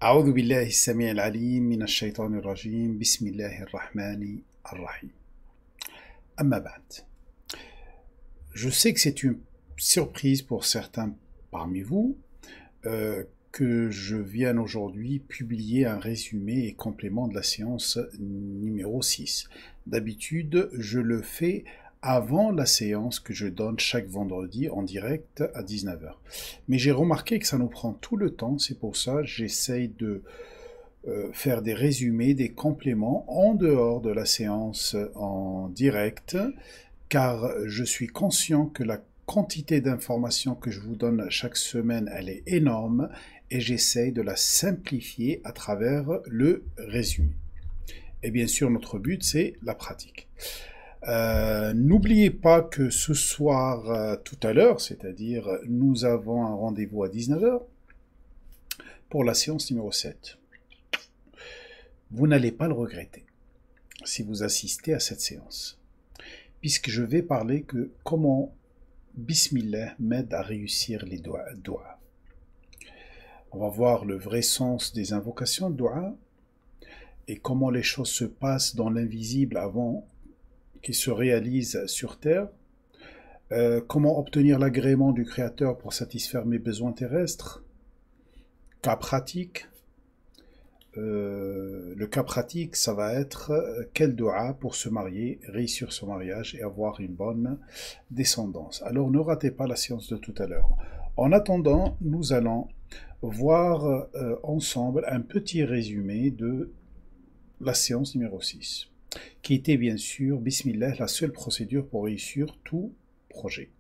أعوذ بالله السميع العليم من الشيطان الرجيم بسم الله الرحمن الرحيم أما بعد. Je sais que c'est une surprise pour certains parmi vous que je vienne aujourd'hui publier un résumé et complément de la séance numéro 6. D'habitude, je le fais avant la séance que je donne chaque vendredi en direct à 19 heures. Mais j'ai remarqué que ça nous prend tout le temps, c'est pour ça que j'essaye de faire des résumés, des compléments en dehors de la séance en direct, car je suis conscient que la quantité d'informations que je vous donne chaque semaine, elle est énorme, et j'essaye de la simplifier à travers le résumé. Et bien sûr, notre but, c'est la pratique. N'oubliez pas que ce soir, tout à l'heure, c'est-à-dire nous avons un rendez-vous à 19 heures pour la séance numéro 7. Vous n'allez pas le regretter si vous assistez à cette séance, puisque je vais parler que comment Bismillah m'aide à réussir les doigts. On va voir le vrai sens des invocations de doigts et comment les choses se passent dans l'invisible avant qu'ils se réalisent sur terre. Comment obtenir l'agrément du Créateur pour satisfaire mes besoins terrestres. Cas pratique. Le cas pratique, ça va être quel doua pour se marier, réussir son mariage et avoir une bonne descendance. Alors ne ratez pas la séance de tout à l'heure. En attendant, nous allons voir ensemble un petit résumé de la séance numéro 6, qui était bien sûr, Bismillah, la seule procédure pour réussir tout projet.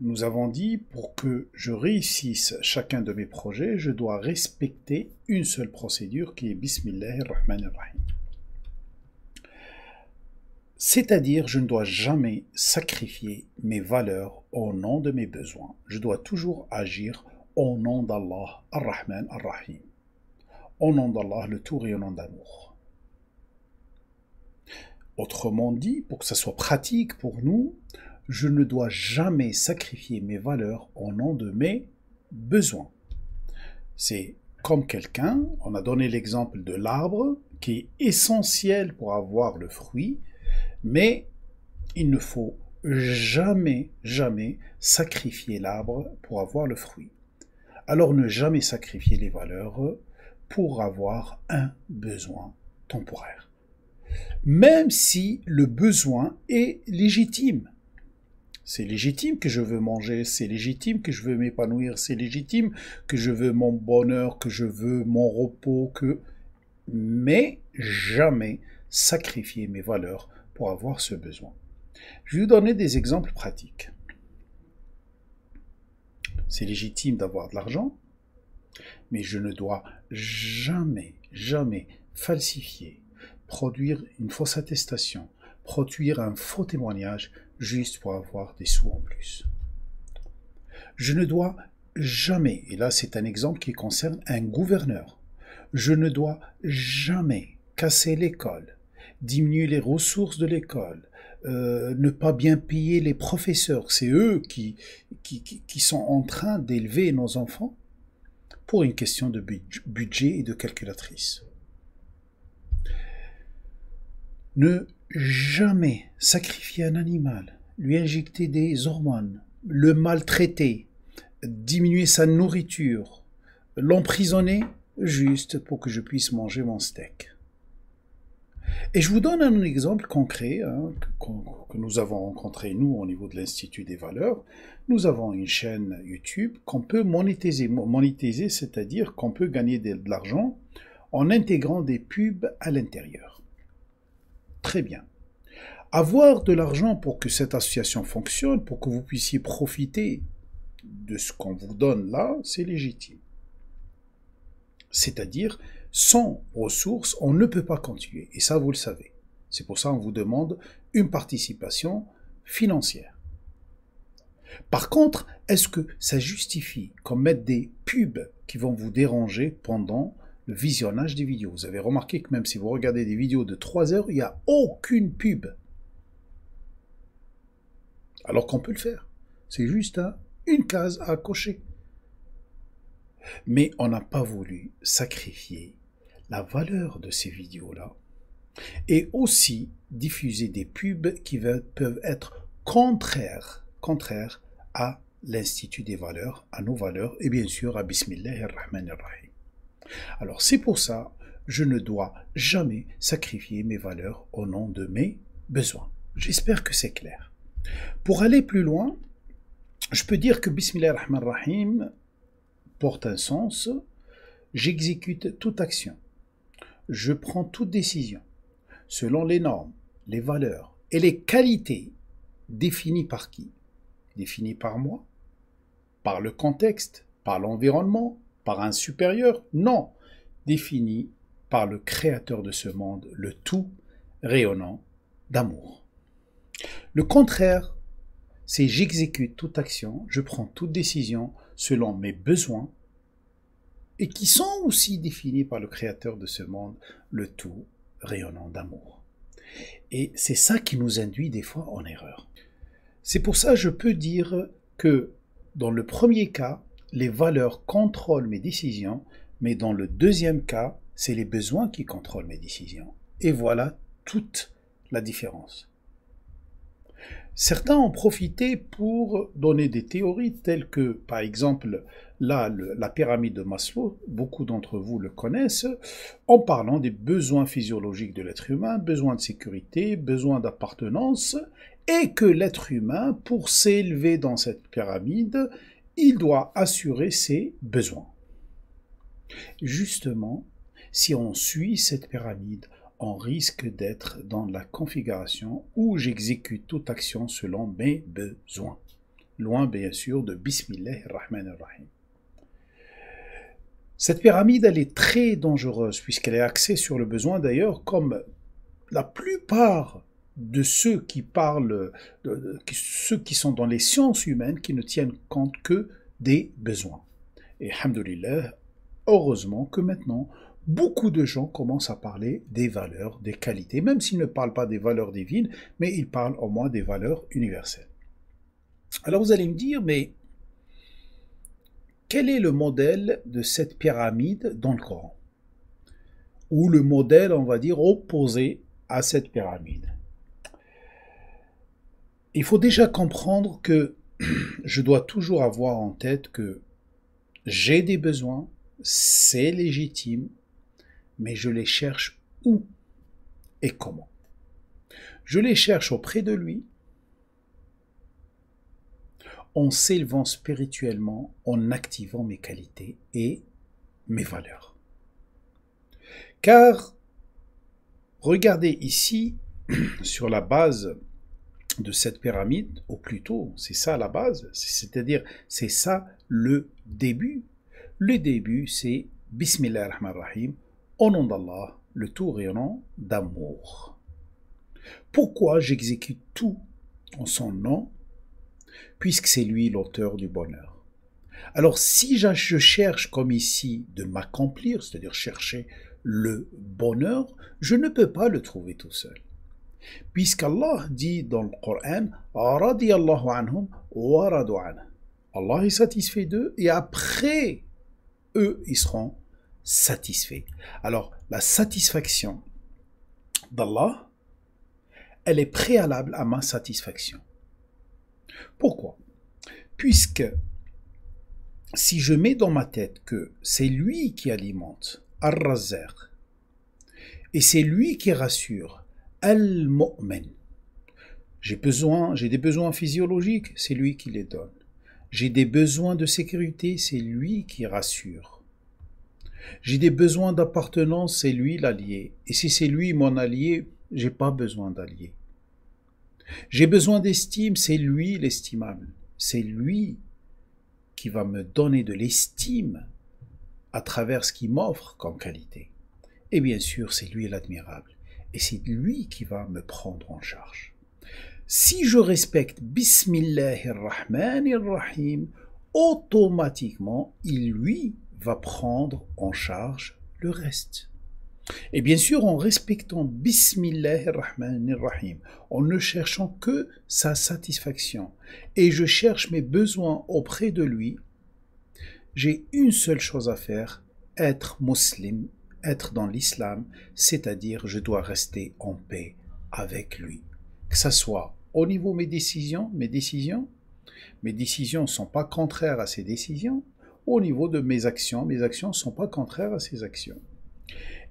Nous avons dit, pour que je réussisse chacun de mes projets, je dois respecter une seule procédure qui est Bismillah ar-Rahman ar-Rahim. C'est-à-dire, je ne dois jamais sacrifier mes valeurs au nom de mes besoins. Je dois toujours agir au nom d'Allah ar-Rahman ar-Rahim. Au nom d'Allah, le tout rayonnant d'amour. Autrement dit, pour que ça soit pratique pour nous, je ne dois jamais sacrifier mes valeurs au nom de mes besoins. C'est comme quelqu'un, on a donné l'exemple de l'arbre, qui est essentiel pour avoir le fruit, mais il ne faut jamais sacrifier l'arbre pour avoir le fruit. Alors ne jamais sacrifier les valeurs pour avoir un besoin temporaire. Même si le besoin est légitime. C'est légitime que je veux manger, c'est légitime que je veux m'épanouir, c'est légitime que je veux mon bonheur, que je veux mon repos, mais jamais sacrifier mes valeurs pour avoir ce besoin. Je vais vous donner des exemples pratiques. C'est légitime d'avoir de l'argent, mais je ne dois jamais falsifier, produire une fausse attestation, produire un faux témoignage juste pour avoir des sous en plus. Je ne dois jamais, et là c'est un exemple qui concerne un gouverneur, je ne dois jamais casser l'école, diminuer les ressources de l'école, ne pas bien payer les professeurs, c'est eux qui sont en train d'élever nos enfants pour une question de budget et de calculatrice. Ne jamais sacrifier un animal, lui injecter des hormones, le maltraiter, diminuer sa nourriture, l'emprisonner juste pour que je puisse manger mon steak. Et je vous donne un exemple concret que nous avons rencontré, nous, au niveau de l'Institut des valeurs. Nous avons une chaîne YouTube qu'on peut monétiser, c'est-à-dire qu'on peut gagner de l'argent en intégrant des pubs à l'intérieur. Très bien. Avoir de l'argent pour que cette association fonctionne, pour que vous puissiez profiter de ce qu'on vous donne là, c'est légitime. C'est-à-dire, sans ressources, on ne peut pas continuer. Et ça, vous le savez. C'est pour ça qu'on vous demande une participation financière. Par contre, est-ce que ça justifie qu'on mette des pubs qui vont vous déranger pendant le visionnage des vidéos? Vous avez remarqué que même si vous regardez des vidéos de 3 heures, il n'y a aucune pub. Alors qu'on peut le faire. C'est juste une case à cocher. Mais on n'a pas voulu sacrifier la valeur de ces vidéos-là et aussi diffuser des pubs qui peuvent être contraires à l'Institut des valeurs, à nos valeurs et bien sûr à Bismillah ar-Rahman ar-Rahim. Alors c'est pour ça, je ne dois jamais sacrifier mes valeurs au nom de mes besoins. J'espère que c'est clair. Pour aller plus loin, je peux dire que Bismillah ar-Rahman ar-Rahim porte un sens. J'exécute toute action. Je prends toute décision selon les normes, les valeurs et les qualités définies par qui? Définies par moi? Par le contexte? Par l'environnement? Par un supérieur? Non, définies par le créateur de ce monde, le tout rayonnant d'amour. Le contraire, c'est j'exécute toute action, je prends toute décision selon mes besoins et qui sont aussi définis par le créateur de ce monde, le tout rayonnant d'amour. Et c'est ça qui nous induit des fois en erreur. C'est pour ça que je peux dire que dans le premier cas, les valeurs contrôlent mes décisions, mais dans le deuxième cas, c'est les besoins qui contrôlent mes décisions. Et voilà toute la différence. Certains ont profité pour donner des théories telles que, par exemple, là, la pyramide de Maslow, beaucoup d'entre vous le connaissent, en parlant des besoins physiologiques de l'être humain, besoins de sécurité, besoins d'appartenance, et que l'être humain, pour s'élever dans cette pyramide, il doit assurer ses besoins. Justement, si on suit cette pyramide, on risque d'être dans la configuration où j'exécute toute action selon mes besoins. Loin, bien sûr, de Bismillah ar-Rahman ar-Rahim. Cette pyramide, elle est très dangereuse puisqu'elle est axée sur le besoin. D'ailleurs, comme la plupart de ceux qui parlent, ceux qui sont dans les sciences humaines, qui ne tiennent compte que des besoins. Et alhamdoulilah, heureusement que maintenant, beaucoup de gens commencent à parler des valeurs, des qualités, même s'ils ne parlent pas des valeurs divines, mais ils parlent au moins des valeurs universelles. Alors vous allez me dire, mais quel est le modèle de cette pyramide dans le Coran? Ou le modèle, on va dire, opposé à cette pyramide? Il faut déjà comprendre que je dois toujours avoir en tête que j'ai des besoins, c'est légitime, mais je les cherche où et comment? Je les cherche auprès de lui, en s'élevant spirituellement, en activant mes qualités et mes valeurs. Car, regardez ici, sur la base de cette pyramide, ou plutôt, c'est ça la base, c'est-à-dire, c'est ça le début. Le début, c'est Bismillah ar-Rahman ar-Rahim, au nom d'Allah, le tout rayonnant d'amour. Pourquoi j'exécute tout en son nom? Puisque c'est lui l'auteur du bonheur. Alors si je cherche comme ici de m'accomplir, c'est-à-dire chercher le bonheur, je ne peux pas le trouver tout seul. Puisqu'Allah dit dans le Coran, radiyallahu anhum wa radu an. Allah est satisfait d'eux et après eux ils seront satisfaits. Alors la satisfaction d'Allah, elle est préalable à ma satisfaction. Pourquoi? Puisque si je mets dans ma tête que c'est lui qui alimente, Ar-Razzaq, et c'est lui qui rassure, Al-Mu'min, j'ai des besoins physiologiques, c'est lui qui les donne. J'ai des besoins de sécurité, c'est lui qui rassure. J'ai des besoins d'appartenance, c'est lui l'allié. Et si c'est lui mon allié, j'ai pas besoin d'allié. J'ai besoin d'estime, c'est lui l'estimable. C'est lui qui va me donner de l'estime à travers ce qu'il m'offre comme qualité. Et bien sûr, c'est lui l'admirable. Et c'est lui qui va me prendre en charge. Si je respecte Bismillah ar-Rahman ar-Rahim, automatiquement, il lui va prendre en charge le reste. Et bien sûr, en respectant Bismillah ar-Rahman ar-Rahim, en ne cherchant que sa satisfaction, et je cherche mes besoins auprès de lui, j'ai une seule chose à faire, être musulman, être dans l'islam, c'est-à-dire je dois rester en paix avec lui. Que ce soit au niveau de mes décisions ne sont pas contraires à ses décisions, au niveau de mes actions ne sont pas contraires à ses actions.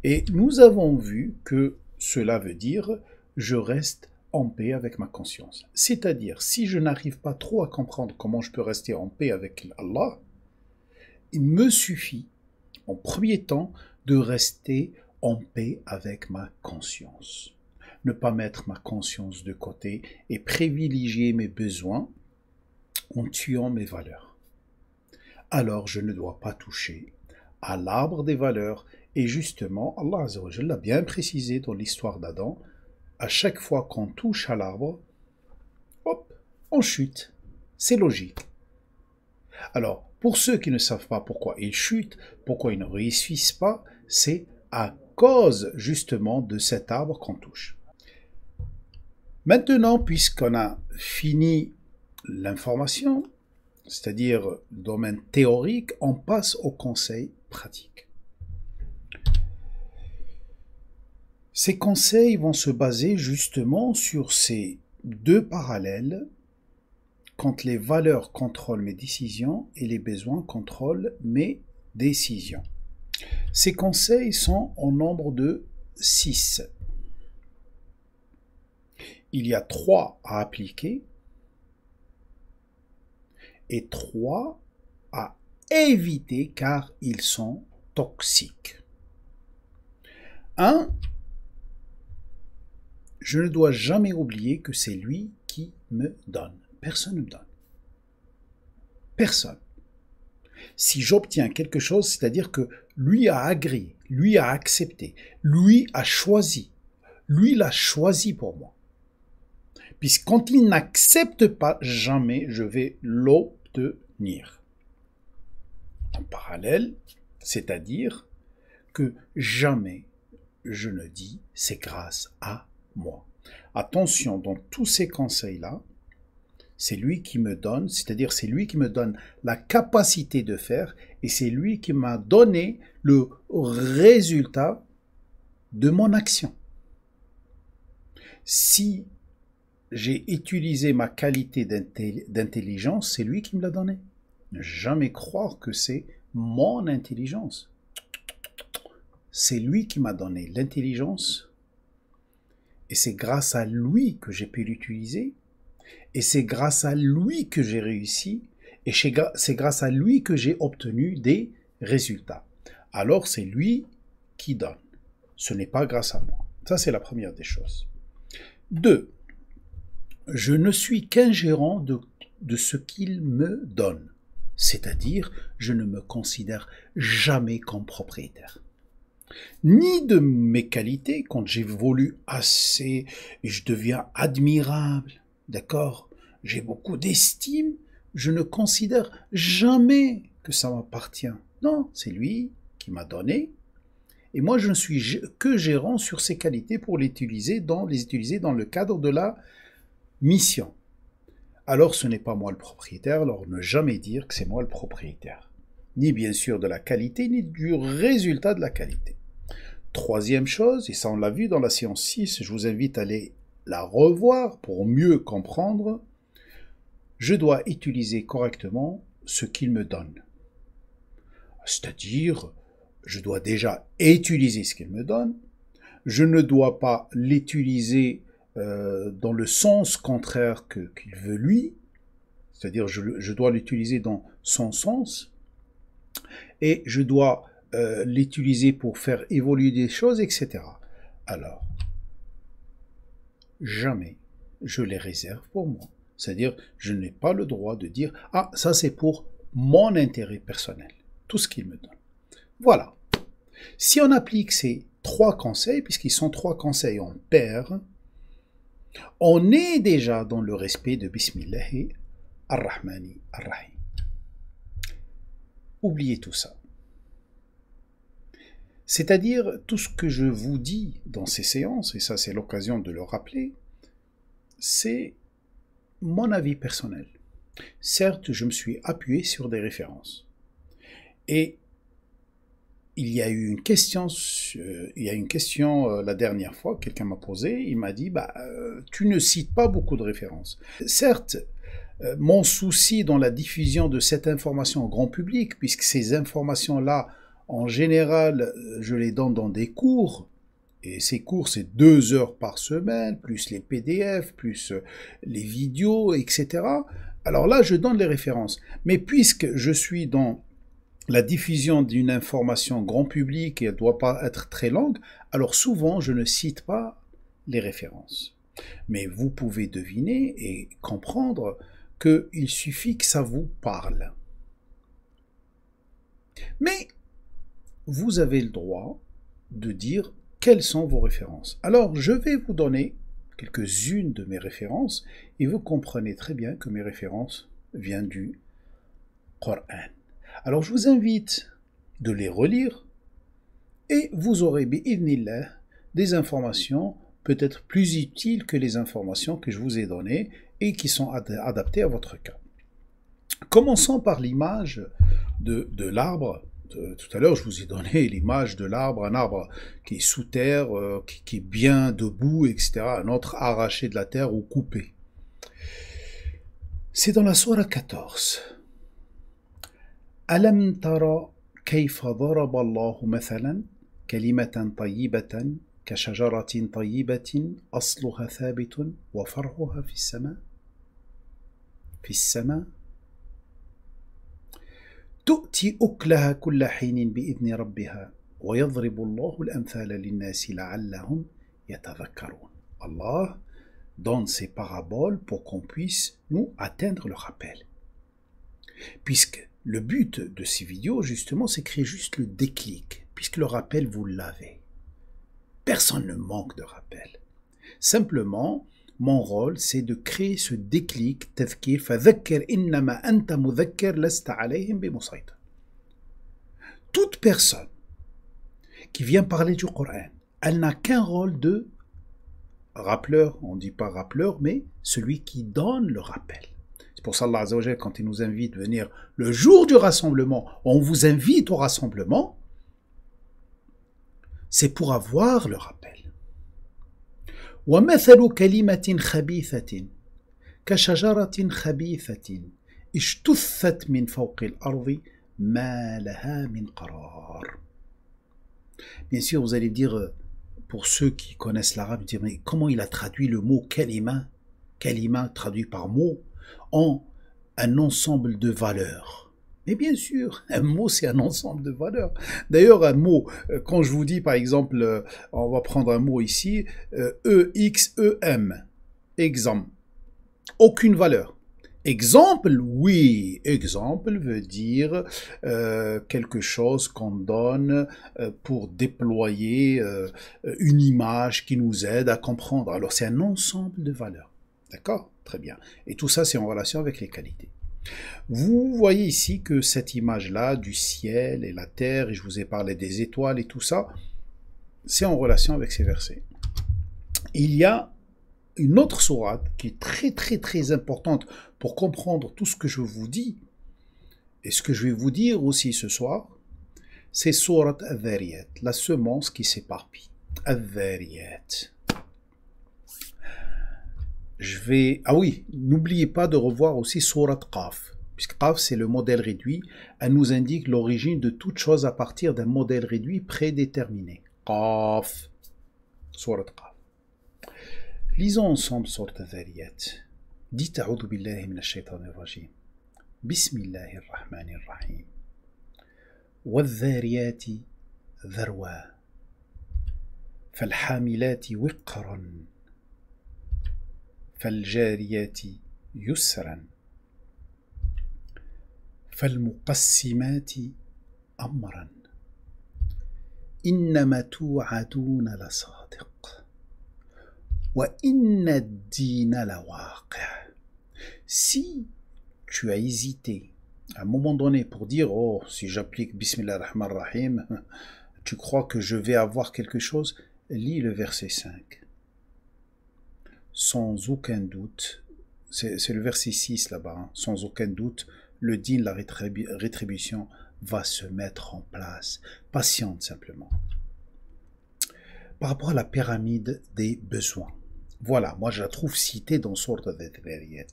Et nous avons vu que cela veut dire je reste en paix avec ma conscience. C'est-à-dire, si je n'arrive pas trop à comprendre comment je peux rester en paix avec Allah, il me suffit, en premier temps, de rester en paix avec ma conscience. Ne pas mettre ma conscience de côté et privilégier mes besoins en tuant mes valeurs. Alors je ne dois pas toucher à l'arbre des valeurs. Et justement, Allah Azza wa Jalla l'a bien précisé dans l'histoire d'Adam, à chaque fois qu'on touche à l'arbre, hop, on chute. C'est logique. Alors, pour ceux qui ne savent pas pourquoi ils chutent, pourquoi ils ne réussissent pas, c'est à cause justement de cet arbre qu'on touche. Maintenant, puisqu'on a fini l'information, c'est-à-dire le domaine théorique, on passe au conseil pratique. Ces conseils vont se baser justement sur ces deux parallèles quand les valeurs contrôlent mes décisions et les besoins contrôlent mes décisions. Ces conseils sont au nombre de 6. Il y a 3 à appliquer et 3 à éviter car ils sont toxiques. 1. Je ne dois jamais oublier que c'est lui qui me donne. Personne ne me donne. Personne. Si j'obtiens quelque chose, c'est-à-dire que lui a agréé, lui a accepté, lui a choisi. Lui l'a choisi pour moi. Puisque quand il n'accepte pas, jamais je vais l'obtenir. En parallèle, c'est-à-dire que jamais je ne dis c'est grâce à moi. Attention, dans tous ces conseils-là, c'est lui qui me donne, c'est-à-dire c'est lui qui me donne la capacité de faire et c'est lui qui m'a donné le résultat de mon action. Si j'ai utilisé ma qualité d'intelligence, c'est lui qui me l'a donné. Ne jamais croire que c'est mon intelligence. C'est lui qui m'a donné l'intelligence et c'est grâce à lui que j'ai pu l'utiliser et c'est grâce à lui que j'ai réussi et c'est grâce à lui que j'ai obtenu des résultats. Alors c'est lui qui donne. Ce n'est pas grâce à moi. Ça, c'est la première des choses. 2. Je ne suis qu'un gérant de ce qu'il me donne. C'est-à-dire, je ne me considère jamais comme propriétaire. Ni de mes qualités, quand j'évolue assez et je deviens admirable, d'accord, j'ai beaucoup d'estime, je ne considère jamais que ça m'appartient. Non, c'est lui qui m'a donné. Et moi, je ne suis que gérant sur ces qualités pour les utiliser dans le cadre de la mission. Alors, ce n'est pas moi le propriétaire, alors ne jamais dire que c'est moi le propriétaire. Ni bien sûr de la qualité, ni du résultat de la qualité. Troisième chose, et ça on l'a vu dans la séance 6, je vous invite à aller la revoir pour mieux comprendre, je dois utiliser correctement ce qu'il me donne. C'est-à-dire, je dois déjà utiliser ce qu'il me donne, je ne dois pas l'utiliser dans le sens contraire qu'il veut lui, c'est-à-dire je dois l'utiliser dans son sens, et je dois l'utiliser pour faire évoluer des choses, etc. Alors, jamais je les réserve pour moi. C'est-à-dire, je n'ai pas le droit de dire « Ah, ça c'est pour mon intérêt personnel. » Tout ce qu'il me donne. Voilà. Si on applique ces 3 conseils, puisqu'ils sont 3 conseils en paire, on est déjà dans le respect de Bismillahi ar-Rahmani ar-Rahim. Oubliez tout ça. C'est-à-dire, tout ce que je vous dis dans ces séances, et ça c'est l'occasion de le rappeler, c'est mon avis personnel. Certes, je me suis appuyé sur des références. Et il y a eu une question, la dernière fois, quelqu'un m'a posé, il m'a dit, tu ne cites pas beaucoup de références. Certes, mon souci dans la diffusion de cette information au grand public, puisque ces informations-là, en général, je les donne dans des cours, et ces cours, c'est 2 heures par semaine, plus les PDF, plus les vidéos, etc. Alors là, je donne les références. Mais puisque je suis dans la diffusion d'une information grand public et elle ne doit pas être très longue, alors souvent je ne cite pas les références. Mais vous pouvez deviner et comprendre qu'il suffit que ça vous parle. Mais vous avez le droit de dire quelles sont vos références. Alors je vais vous donner quelques-unes de mes références et vous comprenez très bien que mes références viennent du Coran. Alors je vous invite de les relire et vous aurez, bi'idhnillah, des informations peut-être plus utiles que les informations que je vous ai données et qui sont adaptées à votre cas. Commençons par l'image de l'arbre. Tout à l'heure, je vous ai donné l'image de l'arbre, un arbre qui est sous terre, qui est bien debout, etc. Un autre arraché de la terre ou coupé. C'est dans la sourate 14. ألم تر كيف ضرب الله مثلا كلمة طيبة كشجرة طيبة أصلها ثابت وفرعها في السماء تؤتي أكلها كل حين بإذن ربها ويضرب الله الأمثال للناس لعلهم يتذكرون. Allah donne ces paraboles pour qu'on puisse nous atteindre le rappel. Puisque le but de ces vidéos, justement, c'est créer juste le déclic, puisque le rappel, vous l'avez. Personne ne manque de rappel. Simplement, mon rôle, c'est de créer ce déclic, tadhkir, fadhakkir innama anta mudhakkir lasta alayhim bimusaytir. Toute personne qui vient parler du Coran, elle n'a qu'un rôle de rappeleur, on ne dit pas rappeleur, mais celui qui donne le rappel. C'est pour ça Allah Azza wa Jalla, quand il nous invite à venir le jour du rassemblement, on vous invite au rassemblement, c'est pour avoir le rappel. وَمَثَلُ كَلِمَةٍ خَبِيثَةٍ كَشَجَرَةٍ خَبِيثَةٍ اجْتُثَّتْ مِنْ فَوْقِ الْأَرْضِ مَا لَهَا مِنْ قَرَارٍ. Bien sûr, vous allez dire, pour ceux qui connaissent l'arabe, dire, mais comment il a traduit le mot kalima, kalima traduit par mot, en un ensemble de valeurs. Mais bien sûr, un mot, c'est un ensemble de valeurs. D'ailleurs, un mot, quand je vous dis, par exemple, on va prendre un mot ici, E-X-E-M, exemple, aucune valeur. Exemple, oui, exemple veut dire quelque chose qu'on donne pour déployer une image qui nous aide à comprendre. Alors, c'est un ensemble de valeurs. D'accord? Très bien. Et tout ça, c'est en relation avec les qualités. Vous voyez ici que cette image-là du ciel et la terre, et je vous ai parlé des étoiles et tout ça, c'est en relation avec ces versets. Il y a une autre sourate qui est très très très importante pour comprendre tout ce que je vous dis, et ce que je vais vous dire aussi ce soir, c'est sourate Adh-Dhariyat, la semence qui s'éparpille. Adh-Dhariyat. Ah oui, n'oubliez pas de revoir aussi sourate Qaf, puisque Qaf c'est le modèle réduit, elle nous indique l'origine de toute chose à partir d'un modèle réduit prédéterminé. Qaf, sourate Qaf. Lisons ensemble sourate Adh-Dhariyat. Dites a'udhu billahi minash shaitanir rajim. Bismillahir rahmanir rahim. Wadh-dhariyati dharwa. Falhamilati wiqran. فالجاريات يسرا فالمقسمات أمرا إنما توعدون لصادق وإن الدين لواقع. Si tu as hésité à un moment donné pour dire oh si j'applique Bismillah ar-Rahman ar-Rahim tu crois que je vais avoir quelque chose, lis le verset 5. Sans aucun doute, c'est le verset 6 là-bas, hein, sans aucun doute, le dîn, la rétribution, va se mettre en place. Patiente simplement. Par rapport à la pyramide des besoins. Voilà, moi je la trouve citée dans Sourate Al-Dhariyat.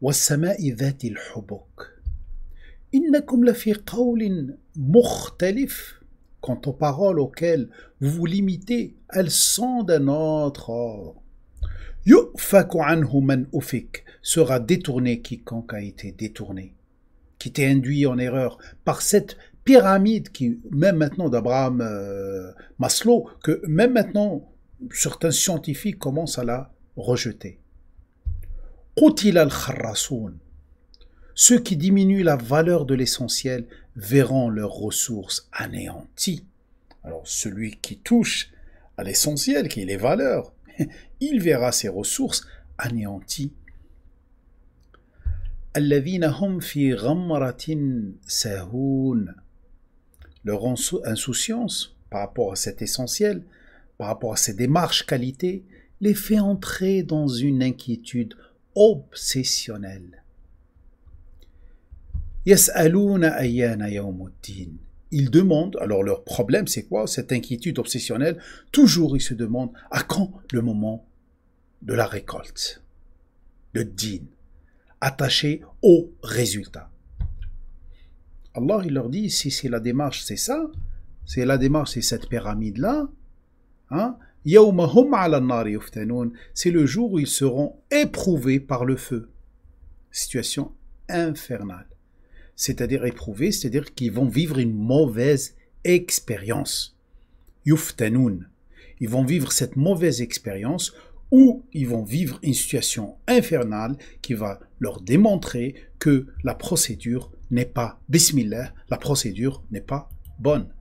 وَالسَّمَاءِ ذَاتِ الْحُبُكِ إِنَّكُمْ لَفِي قَوْلٍ مُخْتَلِفٍ. Quant aux paroles auxquelles vous vous limitez, elles sont d'un autre ordre. يُؤْفَكُ عَنْهُ مَنْ أُفِكَ sera détourné quiconque a été détourné, qui était induit en erreur par cette pyramide qui, même maintenant d'Abraham Maslow, que même maintenant certains scientifiques commencent à la rejeter. قُتِلَ الْخَرَّصُونَ ceux qui diminuent la valeur de l'essentiel verront leurs ressources anéanties. Alors celui qui touche à l'essentiel, qui est les valeurs, il verra ses ressources anéanties. الَّذِينَ هُمْ فِي غَمْرَةٍ سَاهُونَ leur insouciance par rapport à cet essentiel, par rapport à ces démarches qualités, les fait entrer dans une inquiétude obsessionnelle. يَسْأَلُونَ أَيَّانَ يَوْمُ الدِّينِ ils demandent, alors leur problème c'est quoi? Cette inquiétude obsessionnelle, toujours ils se demandent à quand le moment de la récolte, le din, attaché au résultat. Allah il leur dit, si c'est la démarche, c'est ça, c'est la démarche, c'est cette pyramide-là, hein? C'est le jour où ils seront éprouvés par le feu. Situation infernale. C'est-à-dire éprouvés, c'est-à-dire qu'ils vont vivre une mauvaise expérience. Yuftanoun. Ils vont vivre cette mauvaise expérience où ils vont vivre une situation infernale qui va leur démontrer que la procédure n'est pas, bismillah, la procédure n'est pas bonne.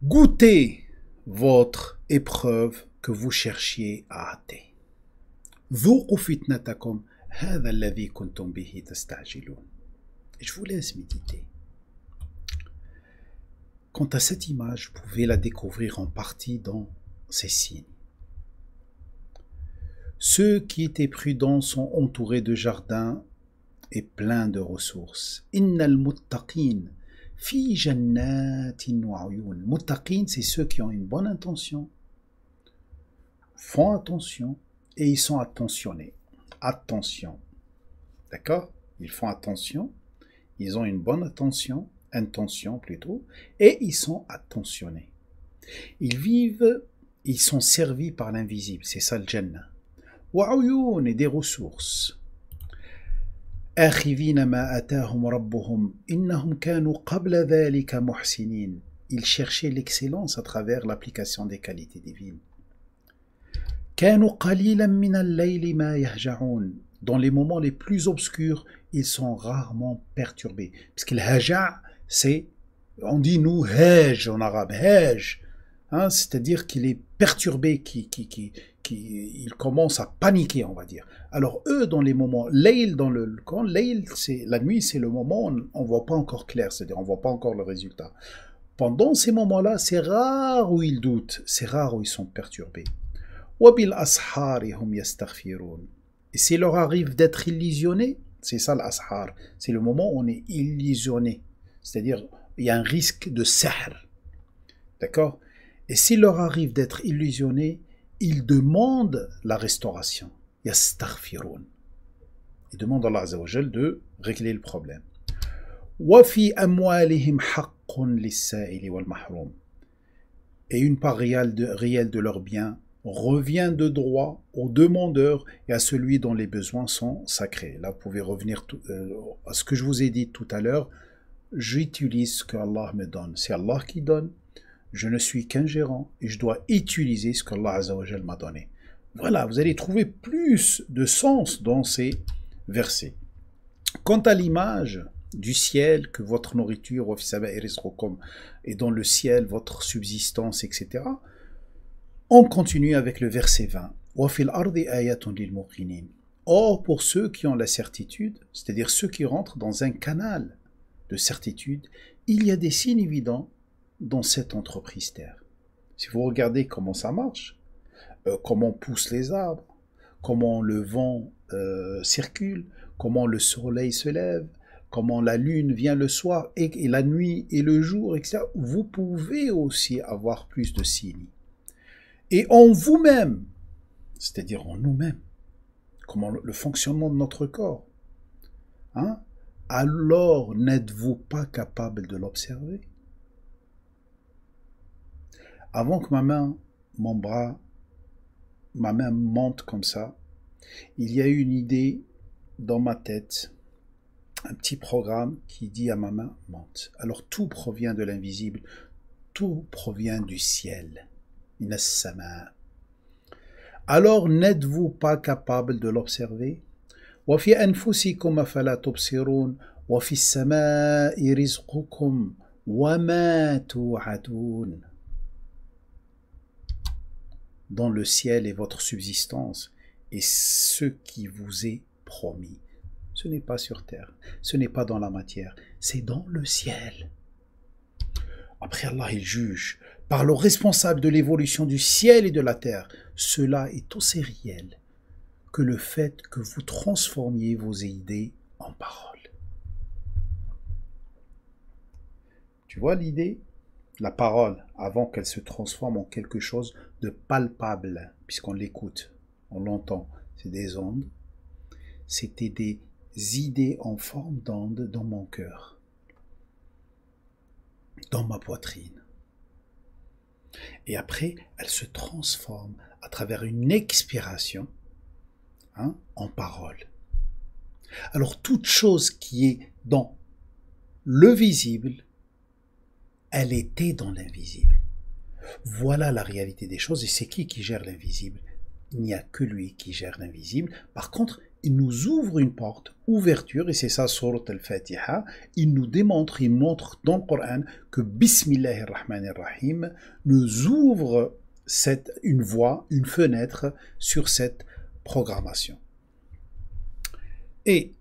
Goûtez votre épreuve que vous cherchiez à hâter. ذوقوا فتنتكم هذا الذي كنتم به تستعجلون. Je vous laisse méditer. Quant à cette image, vous pouvez la découvrir en partie dans ces signes. Ceux qui étaient prudents sont entourés de jardins et pleins de ressources. Innal muttaqin fi jannatin wa uyun. Muttaqin, c'est ceux qui ont une bonne intention, font attention et ils sont attentionnés. Attention. D'accord? Ils font attention, ils ont une bonne intention plutôt, et ils sont attentionnés. Ils vivent, ils sont servis par l'invisible, c'est ça le Jannah. Wa'uyun et des ressources. آخذين ما آتاهم ربهم إنهم كانوا قبل ذلك محسنين. Ils cherchaient l'excellence à travers l'application des qualités divines. كانوا قليلا من الليل ما يهجعون. Dans les moments les plus obscurs, ils sont rarement perturbés. Parce que le haja', c'est, on dit nous haj en arabe, haj, hein, c'est-à-dire qu'il est perturbé, il commence à paniquer, on va dire. Alors eux, dans les moments, layl, quand layl, c'est la nuit, c'est le moment où on ne voit pas encore clair, c'est-à-dire on ne voit pas encore le résultat. Pendant ces moments-là, c'est rare où ils doutent, c'est rare où ils sont perturbés. وَبِالْأَسْحَارِ هُمْ يَسْتَغْفِرُونَ. Et s'il leur arrive d'être illusionnés, c'est ça l'ashar, c'est le moment où on est illusionné, c'est-à-dire il y a un risque de sihr, d'accord? Et s'il leur arrive d'être illusionnés, ils demandent la restauration, yastaghfirun. Ils demandent à Allah Azza wa Jal de régler le problème. وَفِي أَمْوَالِهِمْ حَقٌّ لِلسَّائِلِ وَالْمَحْرُومِ. Et une part réelle de leurs biens revient de droit aux demandeurs et à celui dont les besoins sont sacrés. Là, vous pouvez revenir à ce que je vous ai dit tout à l'heure. J'utilise ce que Allah me donne. C'est Allah qui donne. Je ne suis qu'un gérant et je dois utiliser ce qu'Allah Azza wa Jal m'a donné. Voilà, vous allez trouver plus de sens dans ces versets. Quant à l'image du ciel, que votre nourriture est dans le ciel, votre subsistance, etc., on continue avec le verset 20. Or, pour ceux qui ont la certitude, c'est-à-dire ceux qui rentrent dans un canal de certitude, il y a des signes évidents dans cette entreprise terre. Si vous regardez comment ça marche, comment poussent les arbres, comment le vent circule, comment le soleil se lève, comment la lune vient le soir, et la nuit et le jour, etc. Vous pouvez aussi avoir plus de signes. Et en vous-même, c'est-à-dire en nous-mêmes, comment le fonctionnement de notre corps, hein, alors n'êtes-vous pas capable de l'observer? Avant que mon bras, ma main monte comme ça, il y a eu une idée dans ma tête, un petit programme qui dit à ma main monte. Alors tout provient de l'invisible, tout provient du ciel. Minas sama. Alors n'êtes-vous pas capable de l'observer? وفي أنفسكم أفلا تبصرون وفي السماء رزقكم وما توعدون. Dans le ciel est votre subsistance et ce qui vous est promis. Ce n'est pas sur terre, ce n'est pas dans la matière, c'est dans le ciel. Après Allah, il juge par le responsable de l'évolution du ciel et de la terre. Cela est aussi réel que le fait que vous transformiez vos idées en paroles. Tu vois l'idée? La parole, avant qu'elle se transforme en quelque chose de palpable, puisqu'on l'écoute, on l'entend, c'est des ondes, c'était des idées en forme d'ondes dans mon cœur, dans ma poitrine. Et après, elle se transforme à travers une expiration, en parole. Alors toute chose qui est dans le visible, elle était dans l'invisible. Voilà la réalité des choses. Et c'est qui gère l'invisible? Il n'y a que lui qui gère l'invisible. Par contre, il nous ouvre une porte, ouverture, et c'est ça, Surat al-Fatiha. Il nous démontre, il montre dans le Coran que Bismillahirrahmanirrahim nous ouvre une voie, une fenêtre sur cette programmation. Et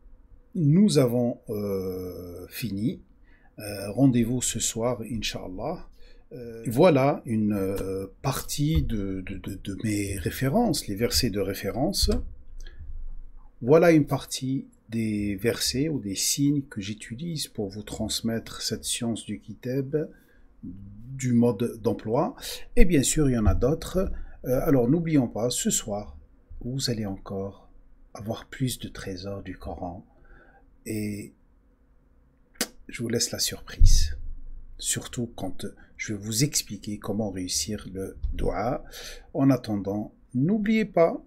nous avons fini. Rendez-vous ce soir, Inch'Allah. Voilà une partie de mes références, les versets de référence. Voilà une partie des versets ou des signes que j'utilise pour vous transmettre cette science du kitab, du mode d'emploi. Et bien sûr, il y en a d'autres. Alors n'oublions pas, ce soir, vous allez encore avoir plus de trésors du Coran. Et je vous laisse la surprise. Surtout quand je vais vous expliquer comment réussir le dua. En attendant, n'oubliez pas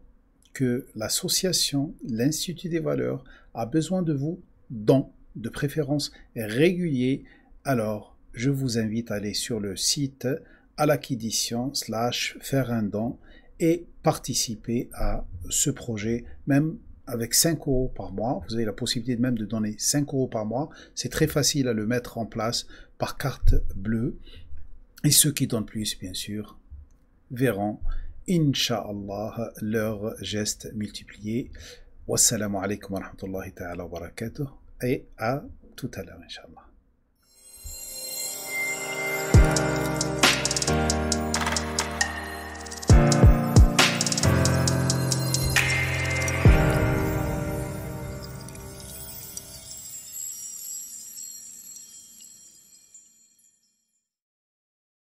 que l'association, l'Institut des valeurs, a besoin de vous, dons, de préférence réguliers. Alors, je vous invite à aller sur le site alakidition / faire un don et participer à ce projet, même avec 5 € par mois. Vous avez la possibilité même de donner 5 € par mois. C'est très facile à le mettre en place par carte bleue. Et ceux qui donnent plus, bien sûr, verront, Inch'Allah, leurs gestes multipliés. Wassalamu alaikum wa rahmatullahi ta'ala wa barakatuh. Et à tout à l'heure, Inch'Allah.